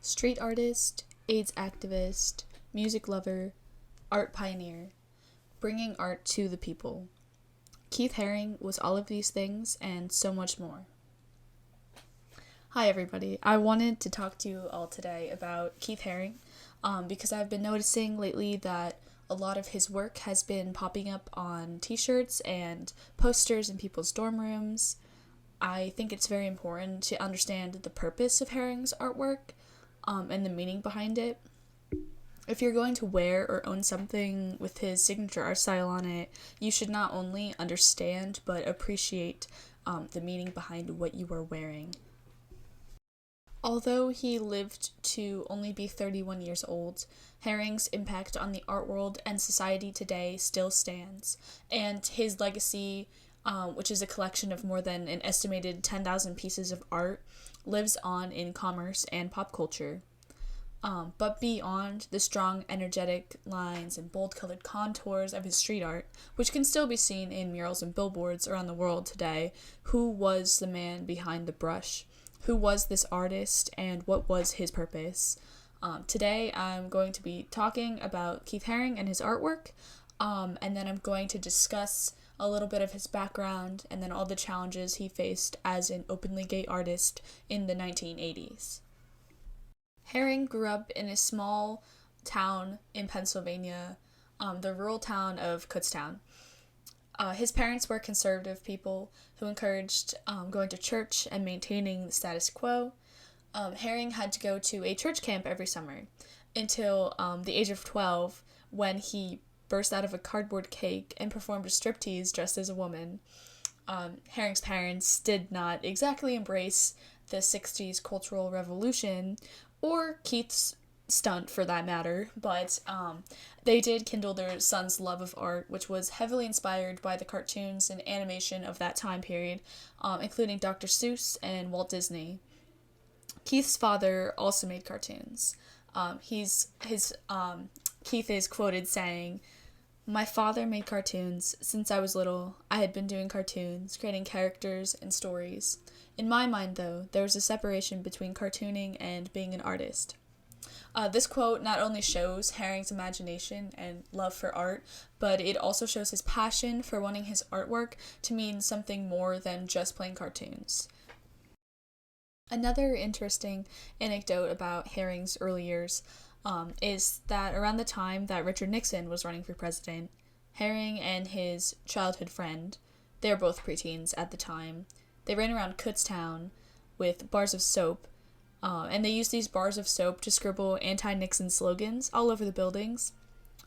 Street artist, AIDS activist, music lover, art pioneer, bringing art to the people. Keith Haring was all of these things and so much more. Hi everybody, I wanted to talk to you all today about Keith Haring because I've been noticing lately that a lot of his work has been popping up on t-shirts and posters in people's dorm rooms. I think it's very important to understand the purpose of Haring's artwork and the meaning behind it. If you're going to wear or own something with his signature art style on it, you should not only understand but appreciate the meaning behind what you are wearing. Although he lived to only be 31 years old, Haring's impact on the art world and society today still stands, and his legacy, which is a collection of more than an estimated 10,000 pieces of art, lives on in commerce and pop culture. But beyond the strong, energetic lines and bold-colored contours of his street art, which can still be seen in murals and billboards around the world today, who was the man behind the brush? Who was this artist, and what was his purpose? Today, I'm going to be talking about Keith Haring and his artwork, and then I'm going to discuss a little bit of his background, and then all the challenges he faced as an openly gay artist in the 1980s. Haring grew up in a small town in Pennsylvania, the rural town of Kutztown. His parents were conservative people who encouraged going to church and maintaining the status quo. Haring had to go to a church camp every summer until the age of 12, when he burst out of a cardboard cake and performed a striptease dressed as a woman. Haring's parents did not exactly embrace the 60s cultural revolution, or Keith's stunt for that matter, but they did kindle their son's love of art, which was heavily inspired by the cartoons and animation of that time period, including Dr. Seuss and Walt Disney. Keith's father also made cartoons. Keith is quoted saying, "My father made cartoons since I was little. I had been doing cartoons, creating characters and stories. In my mind, though, there was a separation between cartooning and being an artist." This quote not only shows Haring's imagination and love for art, but it also shows his passion for wanting his artwork to mean something more than just plain cartoons. Another interesting anecdote about Haring's early years is that around the time that Richard Nixon was running for president, Haring and his childhood friend, they were both preteens at the time, they ran around Kutztown with bars of soap, and they used these bars of soap to scribble anti-Nixon slogans all over the buildings.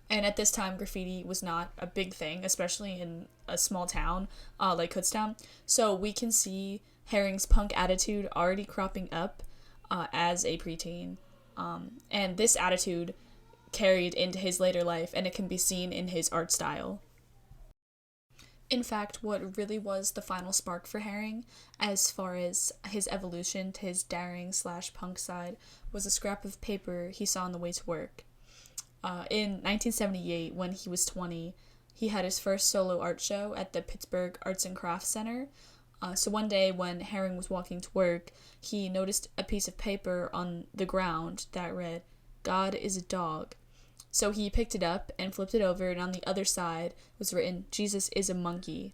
And at this time, graffiti was not a big thing, especially in a small town like Kutztown. So we can see Haring's punk attitude already cropping up as a preteen. And this attitude carried into his later life, and it can be seen in his art style. In fact, what really was the final spark for Haring, as far as his evolution to his daring/punk side, was a scrap of paper he saw on the way to work. In 1978, when he was 20, he had his first solo art show at the Pittsburgh Arts and Crafts Center. So one day when Haring was walking to work, he noticed a piece of paper on the ground that read, "God is a dog." So he picked it up and flipped it over, and on the other side was written, "Jesus is a monkey."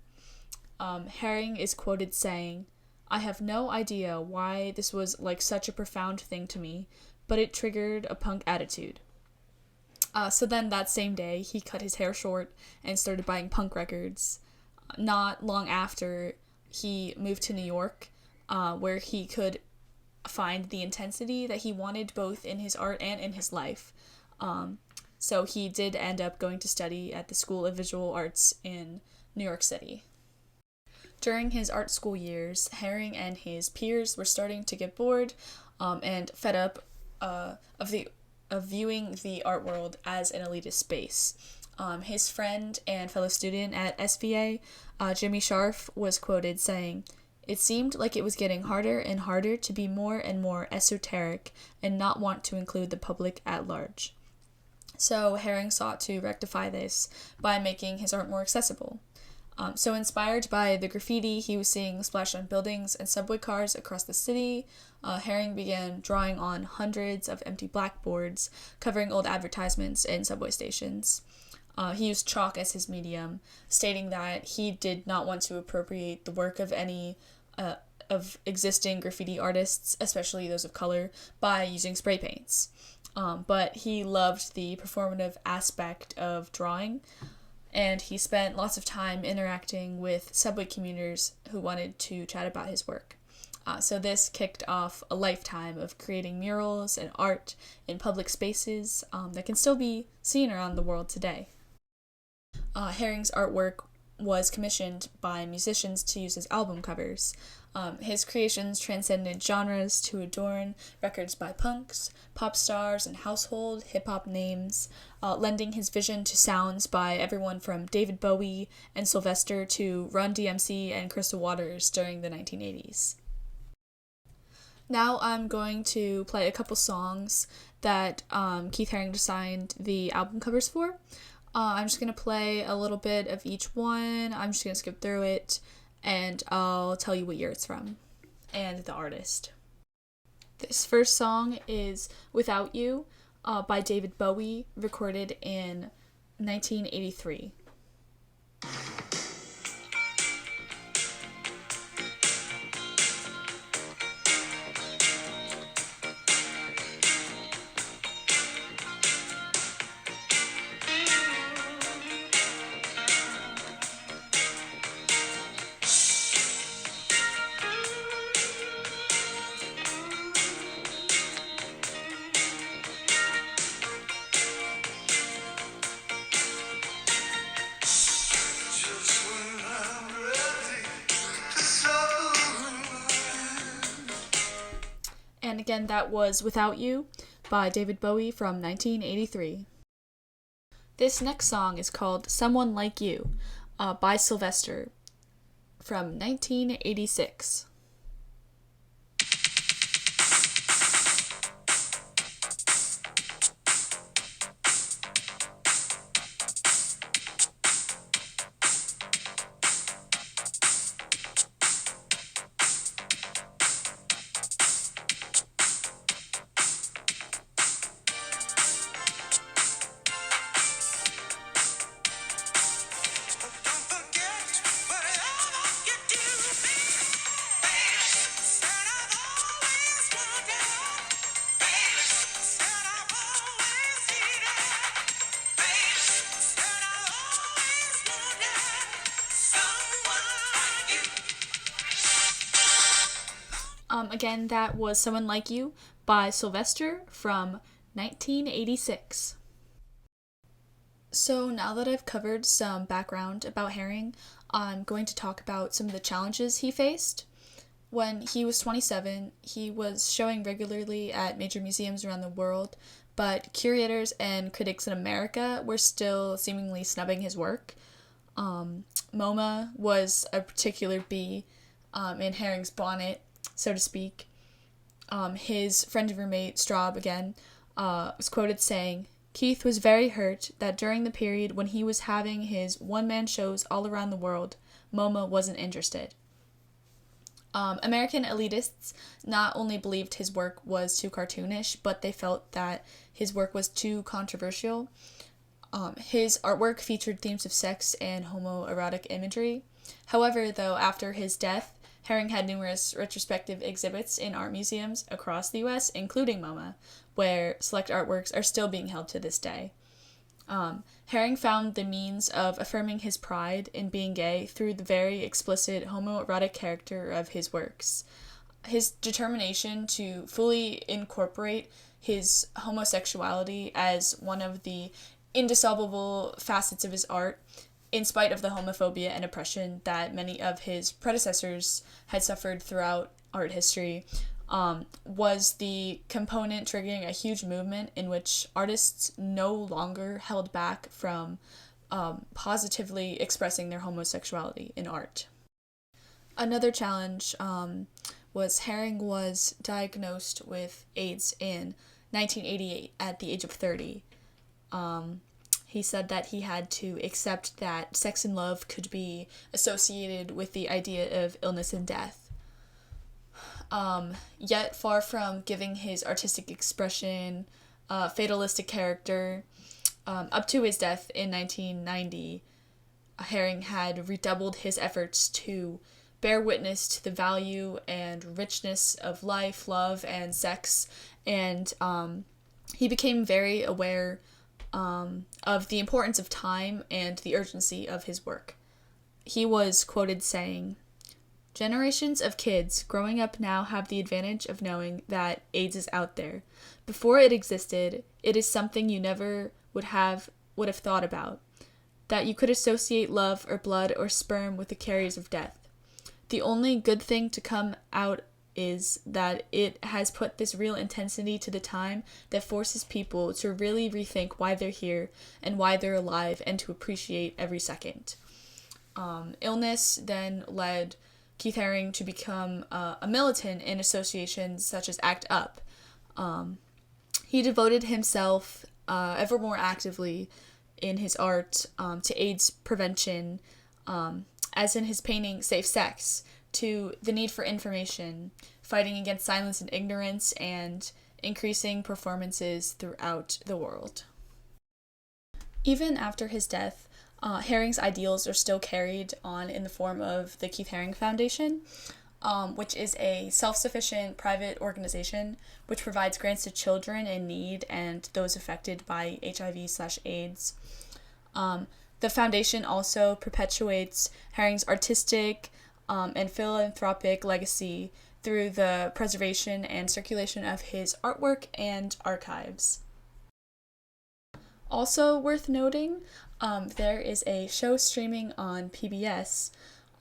Haring is quoted saying, "I have no idea why this was like such a profound thing to me, but it triggered a punk attitude." So then that same day, he cut his hair short and started buying punk records. Not long after, he moved to New York, where he could find the intensity that he wanted both in his art and in his life. So he did end up going to study at the School of Visual Arts in New York City. During his art school years, Haring and his peers were starting to get bored and fed up of viewing the art world as an elitist space. His friend and fellow student at SVA, Jimmy Scharf, was quoted saying, "It seemed like it was getting harder and harder to be more and more esoteric and not want to include the public at large." So Haring sought to rectify this by making his art more accessible. So inspired by the graffiti he was seeing splashed on buildings and subway cars across the city, Haring began drawing on hundreds of empty blackboards covering old advertisements in subway stations. He used chalk as his medium, stating that he did not want to appropriate the work of any of existing graffiti artists, especially those of color, by using spray paints. But he loved the performative aspect of drawing, and he spent lots of time interacting with subway commuters who wanted to chat about his work. So this kicked off a lifetime of creating murals and art in public spaces that can still be seen around the world today. Haring's artwork was commissioned by musicians to use as album covers. His creations transcended genres to adorn records by punks, pop stars, and household hip-hop names, lending his vision to sounds by everyone from David Bowie and Sylvester to Run DMC and Crystal Waters during the 1980s. Now I'm going to play a couple songs that Keith Haring designed the album covers for. I'm just going to play a little bit of each one. I'm just going to skip through it, and I'll tell you what year it's from and the artist. This first song is Without You by David Bowie, recorded in 1983. And again, that was Without You by David Bowie from 1983. This next song is called Someone Like You by Sylvester from 1986. Again, that was Someone Like You by Sylvester from 1986. So now that I've covered some background about Haring, I'm going to talk about some of the challenges he faced. When he was 27, he was showing regularly at major museums around the world, but curators and critics in America were still seemingly snubbing his work. MoMA was a particular bee in Haring's bonnet, so to speak. His friend and roommate, Straub, again, was quoted saying, "Keith was very hurt that during the period when he was having his one-man shows all around the world, MoMA wasn't interested." American elitists not only believed his work was too cartoonish, but they felt that his work was too controversial. His artwork featured themes of sex and homoerotic imagery. However, though, after his death, Haring had numerous retrospective exhibits in art museums across the U.S., including MoMA, where select artworks are still being held to this day. Haring found the means of affirming his pride in being gay through the very explicit homoerotic character of his works. His determination to fully incorporate his homosexuality as one of the indissoluble facets of his art, in spite of the homophobia and oppression that many of his predecessors had suffered throughout art history, was the component triggering a huge movement in which artists no longer held back from positively expressing their homosexuality in art. Another challenge was Haring was diagnosed with AIDS in 1988 at the age of 30. He said that he had to accept that sex and love could be associated with the idea of illness and death. Yet, far from giving his artistic expression a fatalistic character, up to his death in 1990, Haring had redoubled his efforts to bear witness to the value and richness of life, love, and sex, and he became very aware of the importance of time and the urgency of his work. He was quoted saying, "Generations of kids growing up now have the advantage of knowing that AIDS is out there. Before it existed, it is something you never would have thought about, that you could associate love or blood or sperm with the carriers of death. The only good thing to come out is that it has put this real intensity to the time that forces people to really rethink why they're here and why they're alive and to appreciate every second." Illness then led Keith Haring to become a militant in associations such as ACT UP. He devoted himself ever more actively in his art to AIDS prevention, as in his painting Safe Sex, to the need for information, fighting against silence and ignorance, and increasing performances throughout the world. Even after his death, Haring's ideals are still carried on in the form of the Keith Haring Foundation, which is a self-sufficient private organization which provides grants to children in need and those affected by HIV/AIDS. The foundation also perpetuates Haring's artistic and philanthropic legacy through the preservation and circulation of his artwork and archives. Also worth noting, there is a show streaming on PBS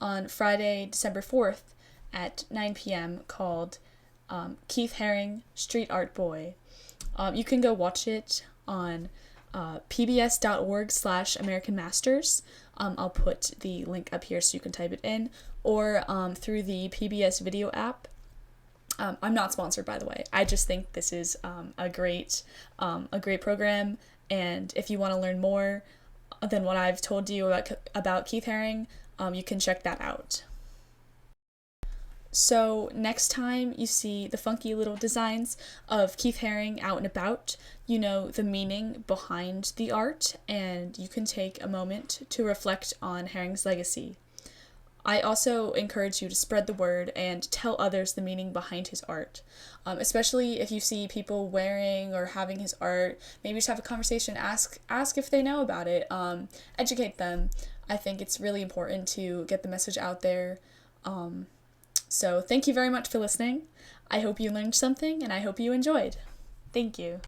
on Friday, December 4th at 9 p.m. called Keith Haring, Street Art Boy. You can go watch it on pbs.org/American Masters. I'll put the link up here so you can type it in, or through the PBS video app. I'm not sponsored, by the way. I just think this is a great program, and if you want to learn more than what I've told you about Keith Haring, you can check that out. So next time you see the funky little designs of Keith Haring out and about, you know the meaning behind the art, and you can take a moment to reflect on Haring's legacy. I also encourage you to spread the word and tell others the meaning behind his art, especially if you see people wearing or having his art. Maybe just have a conversation, ask if they know about it, educate them. I think it's really important to get the message out there. So thank you very much for listening. I hope you learned something, and I hope you enjoyed. Thank you.